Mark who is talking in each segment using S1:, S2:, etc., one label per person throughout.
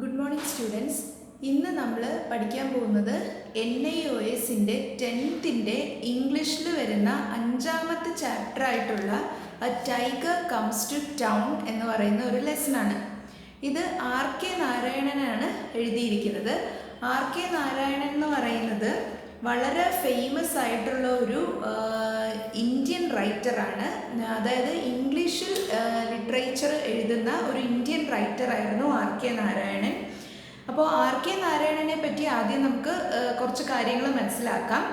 S1: Good morning students. ഇന്ന് നമ്മൾ പഠിക്കാൻ പോകുന്നത് NIOSൻ്റെ 10th ഇംഗ്ലീഷിൽ വരുന്ന 5ാമത്തെ ചാപ്റ്റർ ആയിട്ടുള്ള a tiger comes to town എന്ന് പറയുന്ന ഒരു ലെസണാണ്. ഇത് RK നാരായണനാണ് എഴുതിയിരിക്കുന്നത്. RK നാരായണൻ എന്ന് പറയുന്നത് വളരെ ഫേമസ് ആയിട്ടുള്ള ഒരു ഇന്ത്യൻ റൈറ്ററാണ്. അതായത് ഇംഗ്ലീഷിൽ ലിറ്ററേച്ചർ എഴുതുന്ന ഒരു ഇന്ത്യൻ റൈറ്ററായിരുന്നു RK നാരായണൻ. അപ്പോൾ RK നാരായണനെ പറ്റി ആദ്യം നമുക്ക് കുറച്ച് കാര്യങ്ങൾ മനസ്സിലാക്കാം.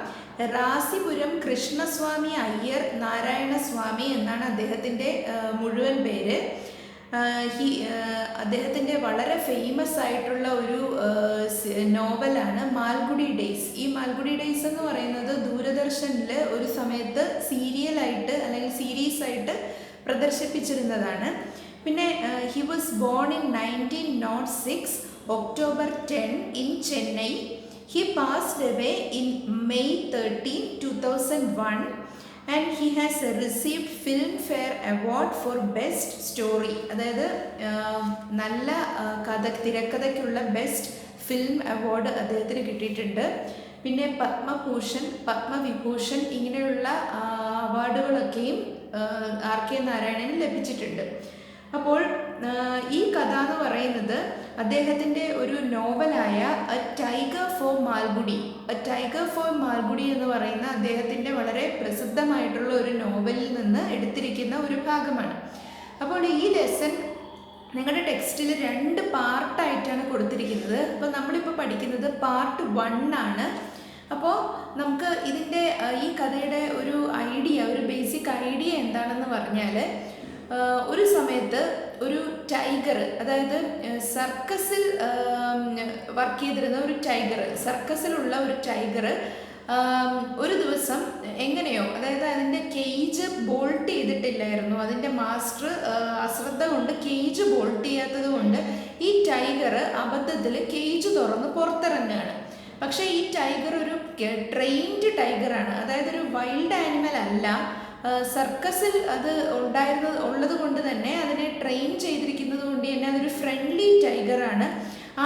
S1: റാസിപുരം കൃഷ്ണസ്വാമി അയ്യർ നാരായണസ്വാമി എന്നാണ് അദ്ദേഹത്തിൻ്റെ മുഴുവൻ പേര്. അദ്ദേഹത്തിൻ്റെ വളരെ ഫേമസ് ആയിട്ടുള്ള ഒരു നോവലാണ് മാൽഗുഡി ഡേയ്സ്. ഈ മാൽഗുഡി ഡേയ്സ് എന്ന് പറയുന്നത് ദൂരദർശനിൽ ഒരു സമയത്ത് സീരിയലായിട്ട് അല്ലെങ്കിൽ സീരീസായിട്ട് പ്രദർശിപ്പിച്ചിരുന്നതാണ്. പിന്നെ he was born in 1906 October 10 in Chennai. He passed away in May 13, 2001. And he has received Filmfare Award for Best Story. അതായത് നല്ല തിരക്കഥയ്ക്കുള്ള ബെസ്റ്റ് ഫിലിം അവാർഡ് അദ്ദേഹത്തിന് കിട്ടിയിട്ടുണ്ട്. പിന്നെ പത്മഭൂഷൺ, പത്മവിഭൂഷൺ ഇങ്ങനെയുള്ള അവാർഡുകളൊക്കെയും RK നാരായണന് ലഭിച്ചിട്ടുണ്ട്. അപ്പോൾ ഈ കഥ എന്ന് പറയുന്നത് അദ്ദേഹത്തിൻ്റെ ഒരു നോവലായ a tiger for Malgudi. A tiger for Malgudi എന്ന് പറയുന്ന അദ്ദേഹത്തിൻ്റെ വളരെ പ്രസിദ്ധമായിട്ടുള്ള ഒരു നോവലിൽ നിന്ന് എടുത്തിരിക്കുന്ന ഒരു ഭാഗമാണ്. അപ്പോൾ ഈ ലെസൺ നിങ്ങളുടെ ടെക്സ്റ്റിൽ 2 പാർട്ടായിട്ടാണ് കൊടുത്തിരിക്കുന്നത്. അപ്പോൾ നമ്മളിപ്പോൾ പഠിക്കുന്നത് പാർട്ട് 1 ആണ്. അപ്പോൾ നമുക്ക് ഇതിൻ്റെ ഈ കഥയുടെ ഒരു ബേസിക് ഐഡിയ എന്താണെന്ന് പറഞ്ഞാൽ, ഒരു സമയത്ത് ഒരു ടൈഗർ, അതായത് സർക്കസിൽ വർക്ക് ചെയ്തിരുന്ന ഒരു ടൈഗർ, സർക്കസിലുള്ള ഒരു ടൈഗർ ഒരു ദിവസം എങ്ങനെയോ, അതായത് അതിൻ്റെ കേജ് ബോൾട്ട് ചെയ്തിട്ടില്ലായിരുന്നു. അതിൻ്റെ മാസ്റ്റർ അശ്രദ്ധ കൊണ്ട് കേജ് ബോൾട്ട് ചെയ്യാത്തത് കൊണ്ട് ഈ ടൈഗർ അബദ്ധത്തിൽ കേജ് തുറന്ന് പുറത്തിറങ്ങുകയാണ്. പക്ഷേ ഈ ടൈഗർ ഒരു ട്രെയിൻഡ് ടൈഗറാണ്, അതായത് ഒരു വൈൽഡ് ആനിമൽ അല്ല. സർക്കസിൽ അത് ഉള്ളത് കൊണ്ട് തന്നെ അതിനെ ട്രെയിൻ ചെയ്തിരിക്കുന്നത് കൊണ്ട് തന്നെ അതൊരു ഫ്രണ്ട്ലി ടൈഗറാണ്.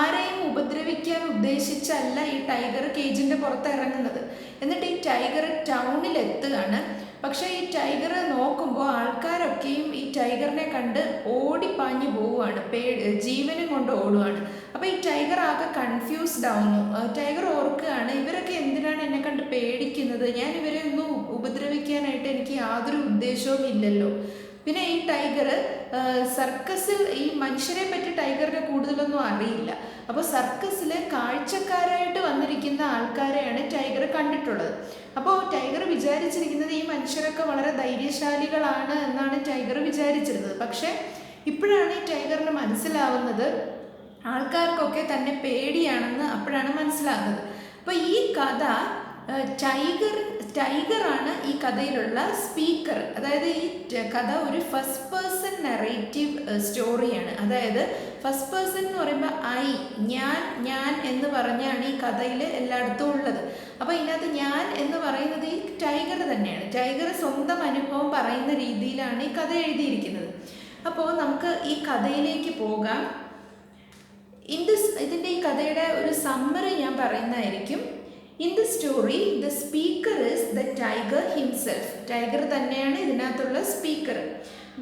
S1: ആരെയും ഉപദ്രവിക്കാൻ ഉദ്ദേശിച്ചല്ല ഈ ടൈഗർ കേജിൻ്റെ പുറത്ത് ഇറങ്ങുന്നത്. എന്നിട്ട് ഈ ടൈഗർ ടൗണിലെത്തുകയാണ്. പക്ഷേ ഈ ടൈഗർ നോക്കുമ്പോൾ ആൾക്കാരൊക്കെയും ഈ ടൈഗറിനെ കണ്ട് ഓടിപ്പാഞ്ഞു പോവുകയാണ്, ജീവനും കൊണ്ട് ഓടുകയാണ്. അപ്പോൾ ഈ ടൈഗർ ആകെ കൺഫ്യൂസ്ഡ് ആവുന്നു. ടൈഗർ ഓർക്കുകയാണ്, ഇവരൊക്കെ എന്തിനാണ് എന്നെ കണ്ട് പേടിക്കുന്നത്? ഞാൻ ഇവരെ ഒന്നും ഉപദ്രവിക്കാനായിട്ട് എനിക്ക് യാതൊരു ഉദ്ദേശവും ഇല്ലല്ലോ. പിന്നെ ഈ ടൈഗർ സർക്കസിൽ ഈ മനുഷ്യരെ പറ്റി ടൈഗറിനെ കൂടുതലൊന്നും അറിയില്ല. അപ്പോൾ സർക്കസിൽ കാഴ്ചക്കാരായിട്ട് വന്നിരിക്കുന്ന ആൾക്കാരെയാണ് ടൈഗർ കണ്ടിട്ടുള്ളത്. അപ്പോൾ ടൈഗർ വിചാരിച്ചിരിക്കുന്നത് ഈ മനുഷ്യരൊക്കെ വളരെ ധൈര്യശാലികളാണ് എന്നാണ് ടൈഗർ വിചാരിച്ചിരുന്നത്. പക്ഷേ ഇപ്പോഴാണ് ഈ ടൈഗറിന് മനസ്സിലാവുന്നത് ആൾക്കാർക്കൊക്കെ തന്നെ പേടിയാണെന്ന് അപ്പോഴാണ് മനസ്സിലാകുന്നത്. അപ്പോൾ ഈ കഥ ടൈഗറാണ് ഈ കഥയിലുള്ള സ്പീക്കർ. അതായത് ഈ കഥ ഒരു ഫസ്റ്റ് പേഴ്സൺ നറേറ്റീവ് സ്റ്റോറിയാണ്. അതായത് ഫസ്റ്റ് പേഴ്സൺ എന്ന് പറയുമ്പോൾ ഞാൻ എന്ന് പറഞ്ഞാണ് ഈ കഥയിൽ എല്ലായിടത്തും ഉള്ളത്. അപ്പോൾ ഇതിനകത്ത് ഞാൻ എന്ന് പറയുന്നത് ഈ ടൈഗർ തന്നെയാണ്. ടൈഗർ സ്വന്തം അനുഭവം പറയുന്ന രീതിയിലാണ് ഈ കഥ എഴുതിയിരിക്കുന്നത്. അപ്പോൾ നമുക്ക് ഈ കഥയിലേക്ക് പോകാം. ഇതിൻ്റെ ഈ കഥയുടെ ഒരു സമ്മറി ഞാൻ പറയുന്നതായിരിക്കും. In the story, the speaker is the tiger himself. Tiger തന്നെയാണ് ഇതിനകത്തുള്ള speaker.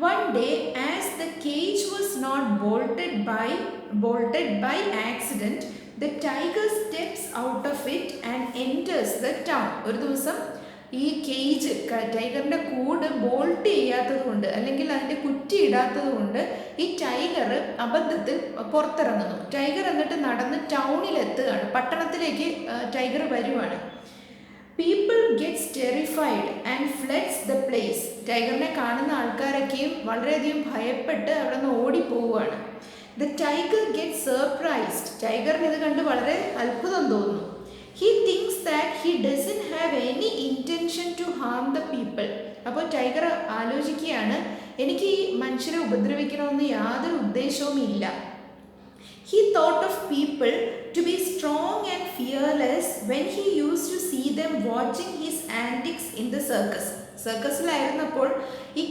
S1: One day, as the cage was not bolted by accident, the tiger steps out of it and enters the town. ഒരു ദിവസം ഈ cage, ടൈഗറിൻ്റെ കൂട് bolt ചെയ്യാത്തത് കൊണ്ട് അല്ലെങ്കിൽ അതിൻ്റെ കുറ്റി ഇടാത്തത് കൊണ്ട് ഈ ടൈഗർ അബദ്ധത്തിൽ പുറത്തിറങ്ങുന്നു. ടൈഗർ എന്നിട്ട് നടന്ന് ടൗണിലെത്തുകയാണ്, പട്ടണത്തിലേക്ക് ടൈഗർ വരുവാണ്. People gets terrified and fleds the place. ടൈഗറിനെ കാണുന്ന ആൾക്കാരൊക്കെയും വളരെയധികം ഭയപ്പെട്ട് അവിടെ നിന്ന് ഓടിപ്പോവുകയാണ്. The tiger gets surprised. ടൈഗറിന് ഇത് കണ്ട് വളരെ അത്ഭുതം തോന്നുന്നു. He thinks that he doesn't have any intention to harm the people. അപ്പോൾ ടൈഗർ ആലോചിക്കുകയാണ്, എനിക്ക് ഈ മനുഷ്യരെ ഉപദ്രവിക്കണമെന്ന് യാതൊരു ഉദ്ദേശവും ഇല്ല. He thought of people to be strong and fearless when he used to see them watching his antics in the circus. സർക്കസിലായിരുന്നപ്പോൾ ഈ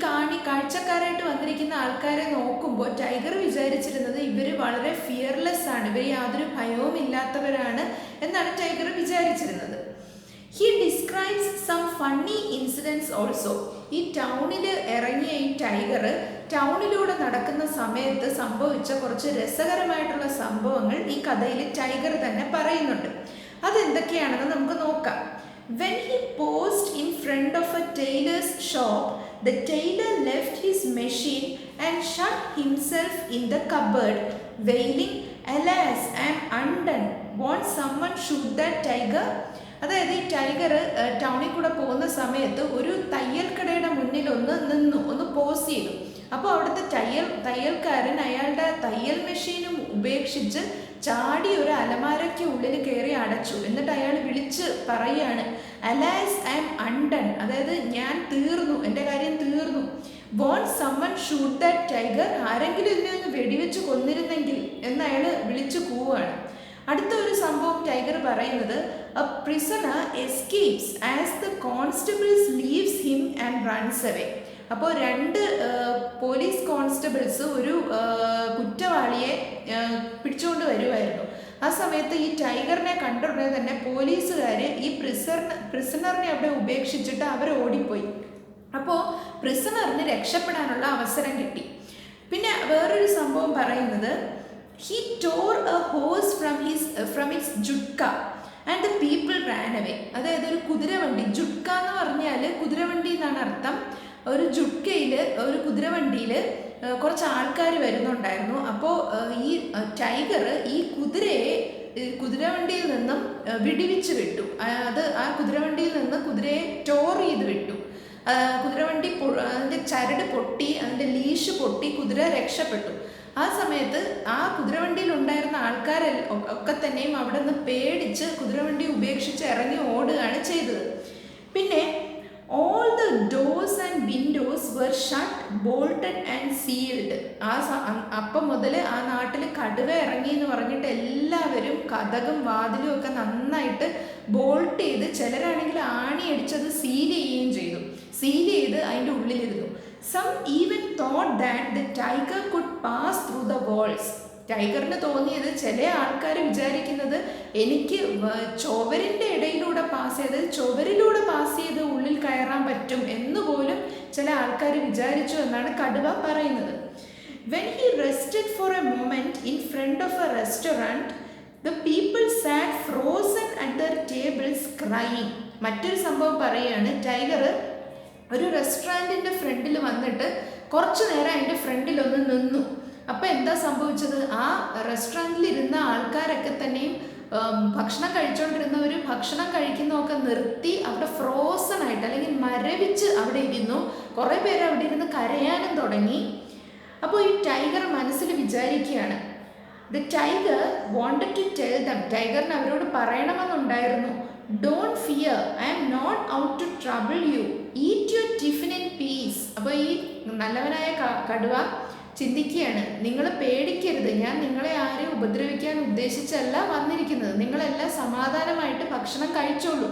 S1: കാഴ്ചക്കാരായിട്ട് വന്നിരിക്കുന്ന ആൾക്കാരെ നോക്കുമ്പോൾ ടൈഗർ വിചാരിച്ചിരുന്നത് ഇവർ വളരെ ഫിയർലെസ് ആണ്, ഇവർ യാതൊരു ഭയവും ഇല്ലാത്തവരാണ് എന്നാണ് ടൈഗർ വിചാരിച്ചിരുന്നത്. He describes some funny incidents also. ഈ ടൗണിൽ ഇറങ്ങിയ ഈ ടൈഗർ ടൗണിലൂടെ നടക്കുന്ന സമയത്ത് സംഭവിച്ച കുറച്ച് രസകരമായിട്ടുള്ള സംഭവങ്ങൾ ഈ കഥയിൽ ടൈഗർ തന്നെ പറയുന്നുണ്ട്. അതെന്തൊക്കെയാണെന്ന് നമുക്ക് നോക്കാം. When he paused in front of a tailor's shop, the tailor left his machine and shut himself in the cupboard, wailing, "Alas, I am undone. Won't someone shoot that tiger?" അതായത് ഈ tiger ടൗണിൽ കൂടെ പോകുന്ന സമയത്ത് ഒരു തയ്യൽക്കടയുടെ മുന്നിൽ ഒന്ന് pose ചെയ്തു. അപ്പോൾ അവിടുത്തെ തയ്യൽക്കാരൻ അയാളുടെ തയ്യൽ മെഷീനും ഉപേക്ഷിച്ച് ചാടി ഒരു അലമാരയ്ക്ക് ഉള്ളിൽ കയറി അടച്ചു. എന്നിട്ട് അയാൾ വിളിച്ച് പറയാണ്, "അലാസ്, ഐ എം അണ്ടൺ." അതായത് ഞാൻ തീർന്നു, എൻ്റെ കാര്യം തീർന്നു. "Won't someone shoot that tiger?" ആരെങ്കിലും ഇതിനെ ഒന്ന് വെടിവെച്ച് കൊന്നിരുന്നെങ്കിൽ എന്ന് അയാൾ വിളിച്ചു കൂവാണ്. അടുത്ത ഒരു സംഭവം ടൈഗർ പറയുന്നത്, "A prisoner escapes as the constables leaves him and runs away." അപ്പോൾ 2 പോലീസ് കോൺസ്റ്റബിൾസ് ഒരു കുറ്റവാളിയെ പിടിച്ചുകൊണ്ട് വരുമായിരുന്നു. ആ സമയത്ത് ഈ ടൈഗറിനെ കണ്ടുടനെ തന്നെ പോലീസുകാർ ഈ പ്രിസണറിനെ അവിടെ ഉപേക്ഷിച്ചിട്ട് അവർ ഓടിപ്പോയി. അപ്പോൾ പ്രിസണറിന് രക്ഷപ്പെടാനുള്ള അവസരം കിട്ടി. പിന്നെ വേറൊരു സംഭവം പറയുന്നത്, he tore a hose from its jutka and the people ran away. അതായത് ഒരു കുതിരവണ്ടി, ജുട്ക എന്ന് പറഞ്ഞാൽ കുതിരവണ്ടി എന്നാണ് അർത്ഥം. ഒരു ജുട്കയിൽ ഒരു കുതിരവണ്ടിയിൽ കുറച്ച് ആൾക്കാർ വരുന്നുണ്ടായിരുന്നു. അപ്പോൾ ഈ ടൈഗർ ഈ കുതിരവണ്ടിയിൽ നിന്നും വിടുവിച്ച് വിട്ടു. ആ കുതിരവണ്ടിയിൽ നിന്ന് കുതിരയെ ടോർ ചെയ്ത് വിട്ടു. കുതിരവണ്ടി അതിൻ്റെ ചരട് പൊട്ടി, അതിൻ്റെ ലീഷ് പൊട്ടി, കുതിര രക്ഷപ്പെട്ടു. ആ സമയത്ത് ആ കുതിരവണ്ടിയിൽ ഉണ്ടായിരുന്ന ആൾക്കാരൊക്കെ തന്നെയും അവിടെ നിന്ന് പേടിച്ച് കുതിരവണ്ടി ഉപേക്ഷിച്ച് ഇറങ്ങി ഓടുകയാണ് ചെയ്തത്. പിന്നെ all the doors and windows were shut, bolted and sealed. അപ്പം മുതൽ ആ നാട്ടിൽ കടുവ ഇറങ്ങി എന്ന് പറഞ്ഞിട്ട് എല്ലാവരും കതകും വാതിലും ഒക്കെ നന്നായിട്ട് ബോൾട്ട് ചെയ്ത്, ചിലരാണെങ്കിൽ ആണി അടിച്ചത് സീൽ ചെയ്യുകയും ചെയ്തു. സീൽ ചെയ്ത് അതിൻ്റെ ഉള്ളിലിരുന്നു. Some even thought that the tiger could pass through the walls. ടൈഗറിന് തോന്നിയത്, ചില ആൾക്കാർ വിചാരിക്കുന്നത് എനിക്ക് ചുവരിൻ്റെ ഇടയിലൂടെ ചുവരിലൂടെ പാസ് ചെയ്ത് ഉള്ളിൽ കയറാൻ പറ്റും എന്നുപോലും ചില ആൾക്കാർ വിചാരിച്ചു എന്നാണ് കടുവ പറയുന്നത്. When he rested for a moment in front of a restaurant, the people sat frozen at their tables crying. മറ്റൊരു സംഭവം പറയുകയാണ്, ടൈഗർ ഒരു റെസ്റ്റോറൻറ്റിൻ്റെ ഫ്രണ്ടിൽ വന്നിട്ട് കുറച്ചു നേരം അതിൻ്റെ ഫ്രണ്ടിലൊന്ന് നിന്നു. അപ്പോൾ എന്താ സംഭവിച്ചത്, ആ റെസ്റ്റോറൻറ്റിൽ ഇരുന്ന ആൾക്കാരൊക്കെ തന്നെയും ഭക്ഷണം കഴിച്ചുകൊണ്ടിരുന്നവർ ഭക്ഷണം കഴിക്കുന്നതൊക്കെ നിർത്തി അവിടെ ഫ്രോസൺ ആയിട്ട് അല്ലെങ്കിൽ മരവിച്ച് അവിടെ ഇരുന്നു. കുറേ പേര് അവിടെ ഇരുന്ന് കരയാനും തുടങ്ങി. അപ്പോൾ ഈ ടൈഗർ മനസ്സിൽ വിചാരിക്കുകയാണ്, the tiger wanted to tell them, ടൈഗറിന് അവരോട് പറയണമെന്നുണ്ടായിരുന്നു, "Don't fear, I am not out to trouble you. Eat your tiffin in peace." അപ്പോൾ ഈ നല്ലവനായ കടുവ ചിന്തിക്കുകയാണ്, നിങ്ങൾ പേടിക്കരുത്, ഞാൻ നിങ്ങളെ ആരെയും ഉപദ്രവിക്കാൻ ഉദ്ദേശിച്ചല്ല വന്നിരിക്കുന്നത്, നിങ്ങളെല്ലാം സമാധാനമായിട്ട് ഭക്ഷണം കഴിച്ചോളൂ.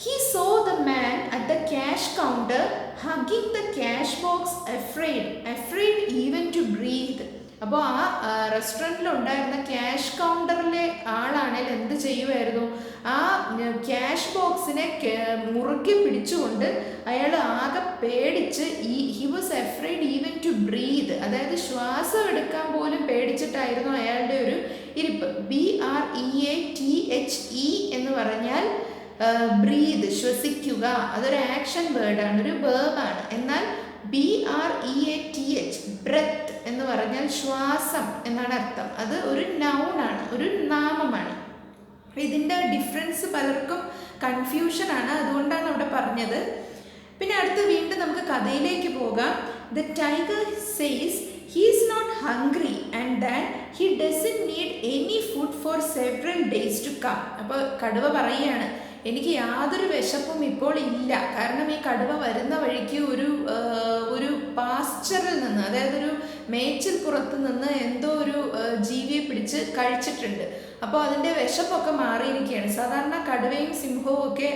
S1: He saw the man at the cash counter hugging the cash box, afraid even to breathe. അപ്പോൾ ആ റെസ്റ്റോറൻറ്റിലുണ്ടായിരുന്ന ക്യാഷ് കൗണ്ടറിലെ ആളാണെങ്കിൽ എന്ത് ചെയ്യുമായിരുന്നു, ആ ക്യാഷ് ബോക്സിനെ മുറുക്കി പിടിച്ചുകൊണ്ട് അയാൾ ആകെ പേടിച്ച് he was afraid even to breathe, അതായത് ശ്വാസം എടുക്കാൻ പോലും പേടിച്ചിട്ടായിരുന്നു അയാളുടെ ഒരു ഇരിപ്പ്. BREATHE എന്ന് പറഞ്ഞാൽ ബ്രീത്ത്, ശ്വസിക്കുക, അതൊരു ആക്ഷൻ വേർഡാണ്, ഒരു വേർബാണ്. എന്നാൽ BREATH ബ്രെത്ത് എന്ന് പറഞ്ഞാൽ ശ്വാസം എന്നാണ് അർത്ഥം. അത് ഒരു നൗണാണ്, ഒരു നാമമാണ്. ഇതിൻ്റെ ഡിഫറൻസ് പലർക്കും കൺഫ്യൂഷനാണ്, അതുകൊണ്ടാണ് അവിടെ പറഞ്ഞത്. പിന്നെ അടുത്ത് വീണ്ടും നമുക്ക് കഥയിലേക്ക് പോകാം. The tiger says he is not hungry and that he doesn't need any food for several days to come. അപ്പോൾ കടുവ പറയുകയാണ്, എനിക്ക് യാതൊരു വിശപ്പും ഇപ്പോൾ ഇല്ല, കാരണം ഈ കടുവ വരുന്ന വഴിക്ക് ഒരു പാസ്ചറിൽ നിന്ന്, അതായത് ഒരു മേച്ചിൽ പുറത്ത് നിന്ന് എന്തോ ഒരു ജീവിയെ പിടിച്ച് കഴിച്ചിട്ടുണ്ട്. അപ്പോൾ അതിൻ്റെ വിശപ്പൊക്കെ മാറിയിരിക്കുകയാണ്. സാധാരണ കടുവയും സിംഹവും ഒക്കെ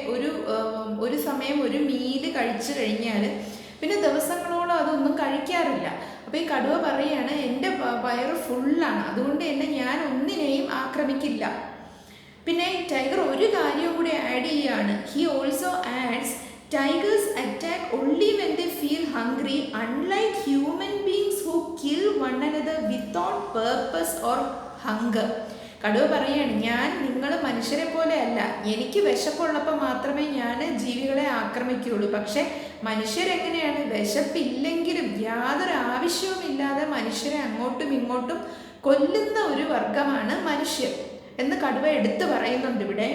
S1: ഒരു സമയം ഒരു മീല് കഴിച്ചു കഴിഞ്ഞാൽ പിന്നെ ദിവസങ്ങളോളം അതൊന്നും കഴിക്കാറില്ല. അപ്പോൾ ഈ കടുവ പറയുകയാണ്, എൻ്റെ വയറ് ഫുള്ളാണ്, അതുകൊണ്ട് തന്നെ ഞാൻ ഒന്നിനെയും ആക്രമിക്കില്ല. പിന്നെ ടൈഗർ ഒരു കാര്യവും കൂടി ആഡ് ചെയ്യുകയാണ്. He also adds, tigers attack only when they feel hungry, unlike human beings who kill one another without purpose or hunger. കടുവ പറയുകയാണ്, ഞാൻ നിങ്ങൾ മനുഷ്യരെ പോലെ അല്ല, എനിക്ക് വിശപ്പുള്ളപ്പോൾ മാത്രമേ ഞാൻ ജീവികളെ ആക്രമിക്കുകയുള്ളൂ. പക്ഷെ മനുഷ്യരെങ്ങനെയാണ്, വിശപ്പില്ലെങ്കിലും യാതൊരു ആവശ്യവുമില്ലാതെ മനുഷ്യരെ അങ്ങോട്ടും ഇങ്ങോട്ടും കൊല്ലുന്ന ഒരു വർഗമാണ് മനുഷ്യർ എന്ന് കടുവ എടുത്തു പറയുന്നുണ്ട് ഇവിടെ.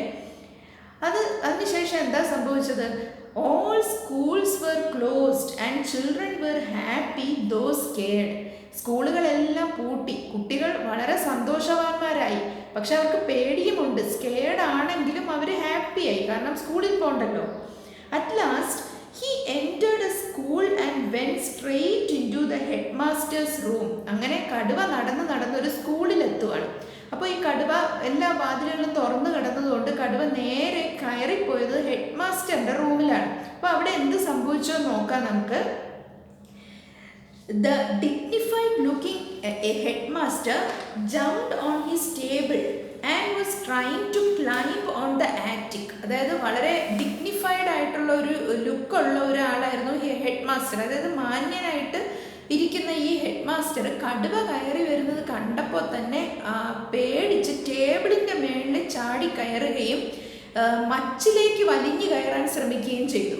S1: അതിനുശേഷം എന്താ സംഭവിച്ചത്? All schools were closed and children were happy though scared. സ്കൂളുകളെല്ലാം പൂട്ടി, കുട്ടികൾ വളരെ സന്തോഷവാന്മാരായി, പക്ഷെ അവർക്ക് പേടിയുമുണ്ട്. സ്കേർഡ് ആണെങ്കിലും അവർ ഹാപ്പിയായി, കാരണം സ്കൂളിൽ പോകണ്ടല്ലോ. At last he entered a school and went straight into the headmaster's room. അങ്ങനെ കടുവ നടന്നൊരു സ്കൂളിലെത്തുവാണ്. അപ്പോൾ ഈ കടുവ എല്ലാ വാതിലുകളും തുറന്നു കിടന്നതുകൊണ്ട് കടുവ നേരെ കയറിപ്പോയത് ഹെഡ് മാസ്റ്ററിൻ്റെ റൂമിലാണ്. അപ്പോൾ അവിടെ എന്ത് സംഭവിച്ചോ നോക്കാം നമുക്ക്. The dignified looking headmaster jumped on his table and was trying to climb on the attic. അതായത് വളരെ ഡിഗ്നിഫൈഡ് ആയിട്ടുള്ള ഒരു ലുക്കുള്ള ഒരാളായിരുന്നു ഹെഡ് മാസ്റ്റർ. അതായത് മാന്യനായിട്ട് ഇരിക്കുന്ന ഈ ഹെഡ് മാസ്റ്റർ കടുവ കയറി വരുന്നത് കണ്ടപ്പോൾ തന്നെ പേടിച്ച് ടേബിളിൻ്റെ മേളിൽ ചാടി കയറുകയും മച്ചിലേക്ക് വലിഞ്ഞു കയറാൻ ശ്രമിക്കുകയും ചെയ്തു.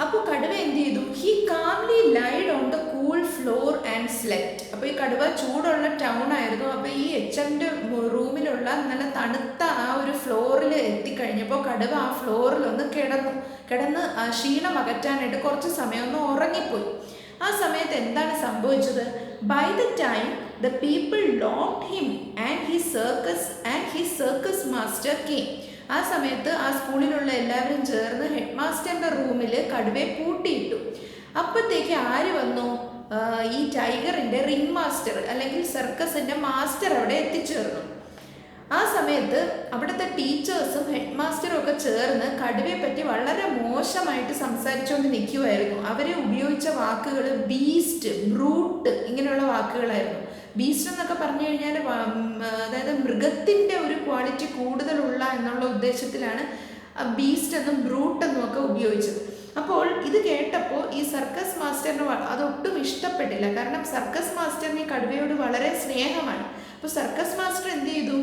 S1: അപ്പോൾ കടുവ എന്ത് ചെയ്തു? He calmly lied on the cool floor and slept. അപ്പോൾ ഈ കടുവ ചൂടുള്ള ടൗൺ ആയിരുന്നു. അപ്പോൾ ഈ എച്ചൻ്റെ റൂമിലുള്ള നല്ല തണുത്ത ആ ഒരു ഫ്ലോറിൽ എത്തിക്കഴിഞ്ഞപ്പോൾ കടുവ ആ ഫ്ലോറിൽ ഒന്ന് കിടന്ന് ക്ഷീണം അകറ്റാനായിട്ട് കുറച്ച് സമയം ഒന്ന് ഉറങ്ങിപ്പോയി. ആ സമയത്ത് എന്താണ് സംഭവിച്ചത്? By the time the people locked him and his circus master came. ആ സമയത്ത് ആ സ്കൂളിലുള്ള എല്ലാവരും ചേർന്ന് ഹെഡ് മാസ്റ്ററിൻ്റെ റൂമിൽ കടുവയെ പൂട്ടിയിട്ടു. അപ്പോഴത്തേക്ക് ആര് വന്നു? ഈ ടൈഗറിൻ്റെ റിംഗ് മാസ്റ്റർ അല്ലെങ്കിൽ സർക്കസിൻ്റെ മാസ്റ്റർ അവിടെ എത്തിച്ചേർന്നു. ആ സമയത്ത് അവിടുത്തെ ടീച്ചേഴ്സും ഹെഡ് മാസ്റ്ററും ഒക്കെ ചേർന്ന് കടുവയെ പറ്റി വളരെ മോശമായിട്ട് സംസാരിച്ചുകൊണ്ട് നിൽക്കുമായിരുന്നു. അവർ ഉപയോഗിച്ച വാക്കുകൾ ബീസ്റ്റ്, ബ്രൂട്ട് ഇങ്ങനെയുള്ള വാക്കുകളായിരുന്നു. ബീസ്റ്റ് എന്നൊക്കെ പറഞ്ഞു കഴിഞ്ഞാൽ അതായത് മൃഗത്തിൻ്റെ ഒരു ക്വാളിറ്റി കൂടുതലുള്ള എന്നുള്ള ഉദ്ദേശത്തിലാണ് ബീസ്റ്റ് എന്നും ബ്രൂട്ട് എന്നും ഒക്കെ ഉപയോഗിച്ചത്. അപ്പോൾ ഇത് കേട്ടപ്പോൾ ഈ സർക്കസ് മാസ്റ്ററിന് അതൊട്ടും ഇഷ്ടപ്പെട്ടില്ല. കാരണം സർക്കസ് മാസ്റ്ററിന് ഈ കടുവയോട് വളരെ സ്നേഹമാണ്. അപ്പോൾ സർക്കസ് മാസ്റ്റർ എന്ത് ചെയ്തു?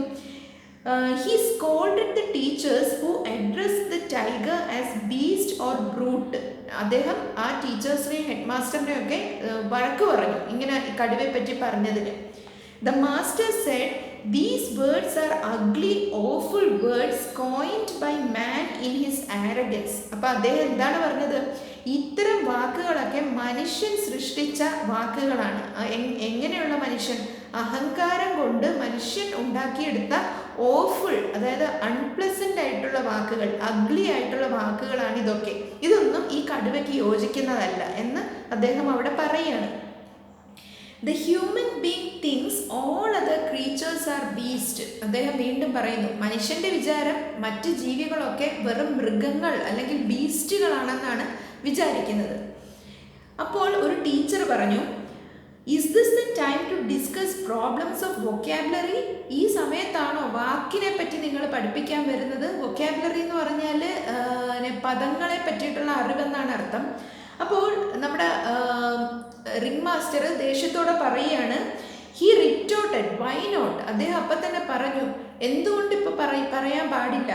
S1: He scolded the teachers who addressed the tiger as beast or brute. അദ്ദേഹം ആ ടീച്ചേഴ്സിനെയും ഹെഡ് മാസ്റ്ററിനെയും ഒക്കെ വഴക്ക് പറഞ്ഞു ഇങ്ങനെ കടുവയെ പറ്റി പറഞ്ഞതിന്. The master said, "These words are ugly, awful words coined by man in his arrogance." അപ്പോൾ അദ്ദേഹം എന്താണ് പറഞ്ഞത്? ഇത്തരം വാക്കുകളൊക്കെ മനുഷ്യൻ സൃഷ്ടിച്ച വാക്കുകളാണ്. എങ്ങനെയുള്ള മനുഷ്യൻ? അഹങ്കാരം കൊണ്ട് മനുഷ്യൻ ഉണ്ടാക്കിയെടുത്ത ഓഫുൾ, അതായത് അൺപ്ലസൻ്റ് ആയിട്ടുള്ള വാക്കുകൾ, അഗ്ലി ആയിട്ടുള്ള വാക്കുകളാണ് ഇതൊക്കെ. ഇതൊന്നും ഈ കടുവയ്ക്ക് യോജിക്കുന്നതല്ല എന്ന് അദ്ദേഹം അവിടെ പറയുകയാണ്. The human being thinks all other creatures are beast. അദ്ദേഹം വീണ്ടും പറയുന്നു, മനുഷ്യൻ്റെ വിചാരം മറ്റ് ജീവികളൊക്കെ വെറും മൃഗങ്ങൾ അല്ലെങ്കിൽ ബീസ്റ്റുകളാണെന്നാണ് വിചാരിക്കുന്നത്. അപ്പോൾ ഒരു ടീച്ചർ പറഞ്ഞു, Is this the time to discuss problems of vocabulary? ഈ സമയത്താണോ വാക്കിനെ പറ്റി നിങ്ങൾ പഠിപ്പിക്കാൻ വരുന്നത്? വൊക്കാബുലറി എന്ന് പറഞ്ഞാൽ പദങ്ങളെ പറ്റിയിട്ടുള്ള അറിവെന്നാണ് അർത്ഥം. അപ്പോൾ നമ്മുടെ റിംഗ് മാസ്റ്റർ ദേഷ്യത്തോടെ പറയുകയാണ്. He retorted, why not? അദ്ദേഹം അപ്പം തന്നെ പറഞ്ഞു, എന്തുകൊണ്ട് ഇപ്പോൾ പറയാൻ പാടില്ല.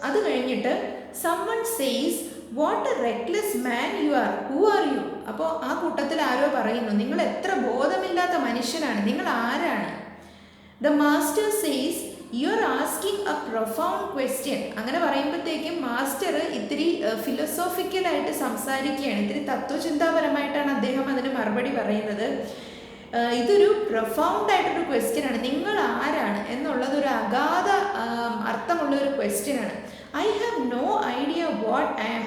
S1: അത് കഴിഞ്ഞിട്ട് someone says, what a reckless man you are, who are you? അപ്പോൾ ആ കൂട്ടത്തിൽ ആരോ പറയുന്നു, നിങ്ങൾ എത്ര ബോധമില്ലാത്ത മനുഷ്യനാണ്, നിങ്ങൾ ആരാണ്? The master says, you are asking a profound question. അങ്ങനെ പറയുമ്പോഴത്തേക്കും മാസ്റ്റർ ഇത്തിരി ഫിലോസോഫിക്കലായിട്ട് സംസാരിക്കുകയാണ്, ഇത്തിരി തത്വചിന്താപരമായിട്ടാണ് അദ്ദേഹം അതിന് മറുപടി പറയുന്നത്. ഇതൊരു പ്രൊഫൗണ്ട് ആയിട്ടൊരു ക്വസ്റ്റ്യൻ ആണ്. നിങ്ങൾ ആരാണ് എന്നുള്ളത് ഒരു അഗാധ അർത്ഥമുള്ള ഒരു ക്വസ്റ്റ്യൻ ആണ്. I have no idea what I am.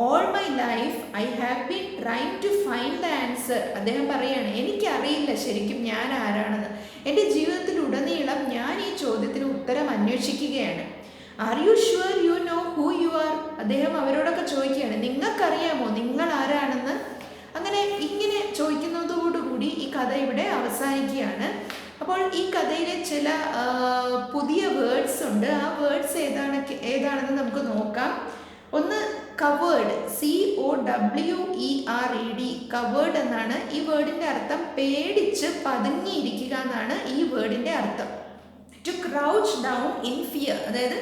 S1: All my life I have been trying to find the answer. അദ്ദേഹം പറയുകയാണ്, എനിക്കറിയില്ല ശരിക്കും ഞാൻ ആരാണെന്ന്. എൻ്റെ ജീവിതത്തിലുടനീളം ഞാൻ ഈ ചോദ്യത്തിന് ഉത്തരം അന്വേഷിക്കുകയാണ്. Are you sure you know who you are? അദ്ദേഹം അവരോടൊക്കെ ചോദിക്കുകയാണ്, നിങ്ങൾക്കറിയാമോ നിങ്ങൾ ആരാണെന്ന്? അങ്ങനെ ഇങ്ങനെ ചോദിക്കുന്നതോടുകൂടി ഈ കഥ ഇവിടെ അവസാനിക്കുകയാണ്. അപ്പോൾ ഈ കഥയിലെ ചില പുതിയ വേർഡ്സ് ഉണ്ട്. ആ വേർഡ്സ് ഏതാണെന്ന് നമുക്ക് നോക്കാം. ഒന്ന് കവേർഡ്, COWERED, കവേർഡ് എന്നാണ് ഈ വേർഡിൻ്റെ അർത്ഥം. പേടിച്ച് പതുങ്ങിയിരിക്കുക എന്നാണ് ഈ വേർഡിൻ്റെ അർത്ഥം. To crouch down in fear, അതായത്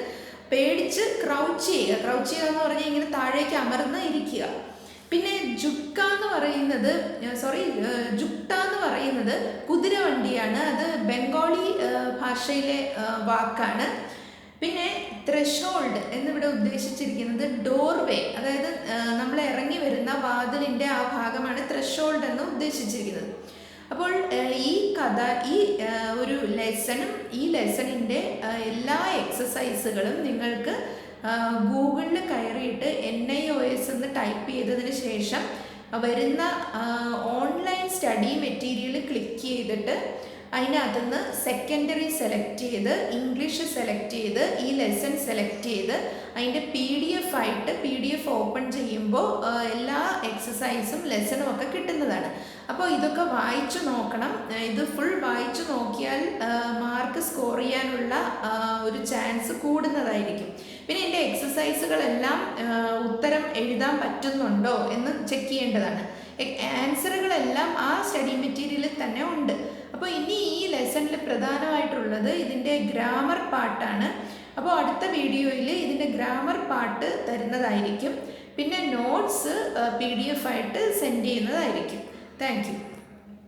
S1: പേടിച്ച് ക്രൗച്ച് ചെയ്യുക. ക്രൗച്ച് ചെയ്യുക എന്ന് പറഞ്ഞാൽ ഇങ്ങനെ താഴേക്ക് അമർന്ന് ഇരിക്കുക. പിന്നെ ജുക്ക എന്ന് പറയുന്നത് ജുക്ത എന്ന് പറയുന്നത് കുതിരവണ്ടിയാണ്. അത് ബംഗാളി ഭാഷയിലെ വാക്കാണ്. പിന്നെ ത്രഷോൾഡ് എന്നിവിടെ ഉദ്ദേശിച്ചിരിക്കുന്നത് ഡോർവേ, അതായത് നമ്മൾ ഇറങ്ങി വരുന്ന വാതിലിൻ്റെ ആ ഭാഗമാണ് ത്രഷോൾഡ് എന്ന് ഉദ്ദേശിച്ചിരിക്കുന്നത്. അപ്പോൾ ഈ കഥ, ഈ ഒരു ലെസണും ഈ ലെസണിൻ്റെ എല്ലാ എക്സസൈസുകളും നിങ്ങൾക്ക് ഗൂഗിളിൽ കയറിയിട്ട് NIOS എന്ന് ടൈപ്പ് ചെയ്തതിന് ശേഷം വരുന്ന ഓൺലൈൻ സ്റ്റഡി മെറ്റീരിയൽ ക്ലിക്ക് ചെയ്തിട്ട് അതിനകത്തുനിന്ന് സെക്കൻഡറി സെലക്ട് ചെയ്ത് ഇംഗ്ലീഷ് സെലക്ട് ചെയ്ത് ഈ ലെസൺ സെലക്ട് ചെയ്ത് അതിൻ്റെ PDF ഓപ്പൺ ചെയ്യുമ്പോൾ എല്ലാ എക്സസൈസും ലെസണും ഒക്കെ കിട്ടുന്നതാണ്. അപ്പോൾ ഇതൊക്കെ വായിച്ചു നോക്കണം. ഇത് ഫുൾ വായിച്ചു നോക്കിയാൽ മാർക്ക് സ്കോർ ചെയ്യാനുള്ള ഒരു ചാൻസ് കൂടുന്നതായിരിക്കും. പിന്നെ എൻ്റെ എക്സസൈസുകളെല്ലാം ഉത്തരം എഴുതാൻ പറ്റുന്നുണ്ടോ എന്ന് ചെക്ക് ചെയ്യേണ്ടതാണ്. ആൻസറുകളെല്ലാം ആ സ്റ്റഡി മെറ്റീരിയലിൽ തന്നെ ഉണ്ട്. അപ്പോൾ ഇനി ഈ ലെസണിൽ പ്രധാനമായിട്ടുള്ളത് ഇതിൻ്റെ ഗ്രാമർ പാർട്ടാണ്. അപ്പോൾ അടുത്ത വീഡിയോയിൽ ഇതിൻ്റെ ഗ്രാമർ പാർട്ട് തരുന്നതായിരിക്കും. പിന്നെ നോട്ട്സ് PDF ആയിട്ട് സെൻഡ് ചെയ്യുന്നതായിരിക്കും. Thank you.